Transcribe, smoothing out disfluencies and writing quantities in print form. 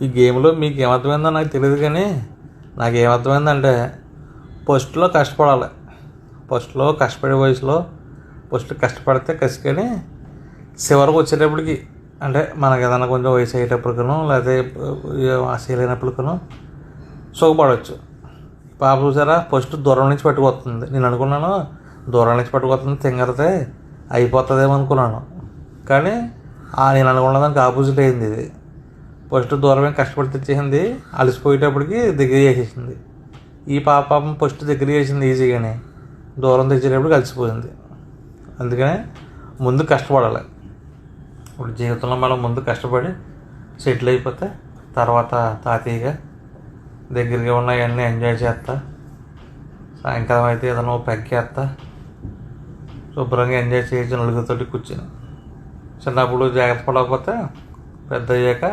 ఈ గేమ్లో మీకు ఏమర్థమైందో నాకు తెలియదు, కానీ నాకు ఏమర్థమైందంటే ఫస్ట్లో కష్టపడాలి. ఫస్ట్లో కష్టపడే వయసులో ఫస్ట్ కష్టపడితే కసికని చివరికి వచ్చేటప్పటికి అంటే మనకు ఏదైనా కొంచెం వయసు అయ్యేటప్పటికను లేకపోతే చేయలేనప్పటికను సుఖపడవచ్చు. పాప చూసారా ఫస్ట్ దూరం నుంచి పట్టుకొస్తుంది. నేను అనుకున్నాను దూరం నుంచి పట్టుకొస్తుంది తింగరతే అయిపోతుందేమో అనుకున్నాను, కానీ నేను అనుకున్న దానికి ఆపోజిట్ అయింది. ఇది ఫస్ట్ దూరమే కష్టపడి తెచ్చేసింది, అలసిపోయేటప్పటికి దగ్గర చేసేసింది. ఈ పాపం ఫస్ట్ దగ్గర చేసింది ఈజీగానే, దూరం తెచ్చేటప్పటికి అలసిపోయింది. అందుకనే ముందు కష్టపడాలి. ఇప్పుడు జీవితంలో మనం ముందు కష్టపడి సెటిల్ అయిపోతే తర్వాత తాతయ్యగా దగ్గరగా ఉన్నవన్నీ ఎంజాయ్ చేస్తా, సాయంకాలం అయితే ఏదైనా పెగ్గేస్తా, శుభ్రంగా ఎంజాయ్ చేయొచ్చు నలుగురితోటి కూర్చొని. చిన్నప్పుడు జాగ్రత్త పడకపోతే పెద్ద అయ్యాక